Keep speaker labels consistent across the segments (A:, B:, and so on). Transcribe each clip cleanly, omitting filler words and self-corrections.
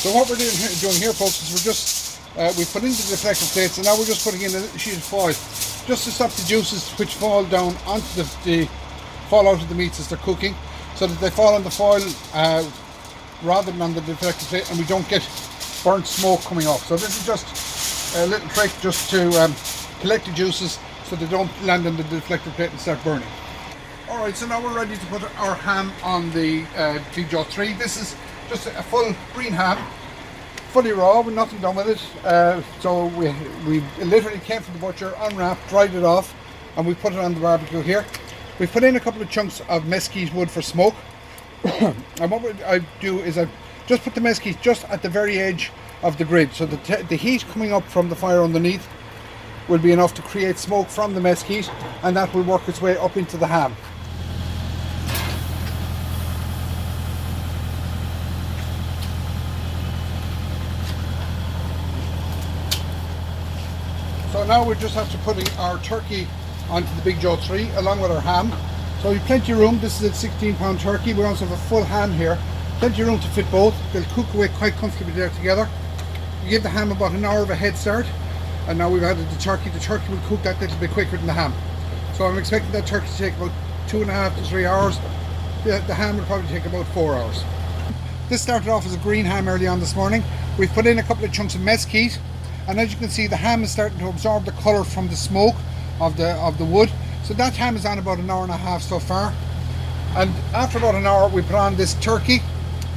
A: So what we're doing here, folks, is we're just, we put in the deflector plates, and now we're just putting in a little sheet of foil just to stop the juices which fall down onto fall out of the meats as they're cooking, so that they fall on the foil rather than on the deflector plate, and we don't get burnt smoke coming off. So this is just a little trick just to collect the juices so they don't land on the deflector plate and start burning. Alright, so now we're ready to put our ham on the Big Jaw 3. This is just a full green ham, fully raw, with nothing done with it. So we literally came from the butcher, unwrapped, dried it off, and we put it on the barbecue here. We put in a couple of chunks of mesquite wood for smoke. And what I do is I just put the mesquite just at the very edge of the grid, so the heat coming up from the fire underneath will be enough to create smoke from the mesquite, and that will work its way up into the ham. So now we just have to put our turkey onto the Big Jaw 3 along with our ham. So we've plenty of room. This is a 16-pound turkey. We also have a full ham here. Plenty of room to fit both. They'll cook away quite comfortably there together. You give the ham about an hour of a head start, and now we've added the turkey. The turkey will cook that little bit quicker than the ham. So I'm expecting that turkey to take about 2.5 to 3 hours. The ham will probably take about 4 hours. This started off as a green ham early on this morning. We've put in a couple of chunks of mesquite, and as you can see, the ham is starting to absorb the colour from the smoke of the wood. So that ham is on about an hour and a half so far. And after about an hour, we put on this turkey.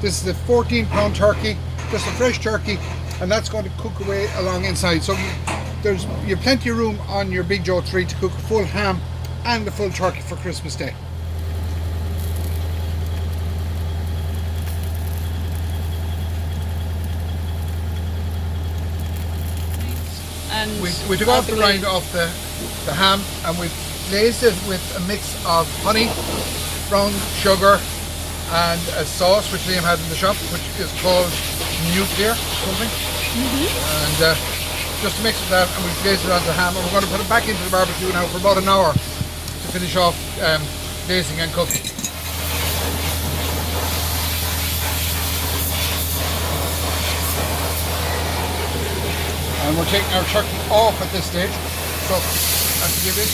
A: This is a 14-pound turkey, just a fresh turkey, and that's going to cook away along inside. So you have plenty of room on your Big Jaw 3 to cook a full ham and a full turkey for Christmas Day.
B: And
A: we took off the rind off the ham, and we've glazed it with a mix of honey, brown sugar, and a sauce which Liam had in the shop, which is called nuclear something. And just to mix with that, and we've glazed it onto the ham, and we're going to put it back into the barbecue now for about an hour to finish off glazing and cooking. And we're taking our turkey off at this stage, so I have to give it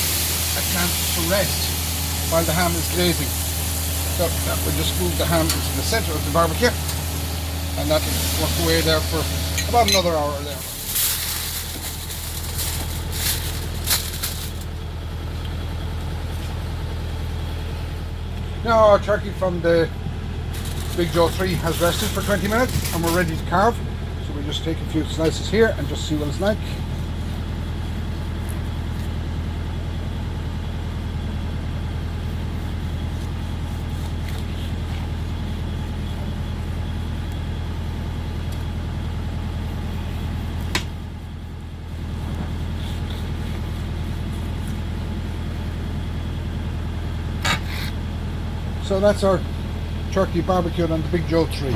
A: a chance to rest while the ham is glazing. So we'll just move the ham into the centre of the barbecue, and that will work away there for about another hour there. Now our turkey from the Big Jaw 3 has rested for 20 minutes, and we're ready to carve. We'll just take a few slices here and just see what it's like. So that's our turkey barbecued on the Big Jaw 3.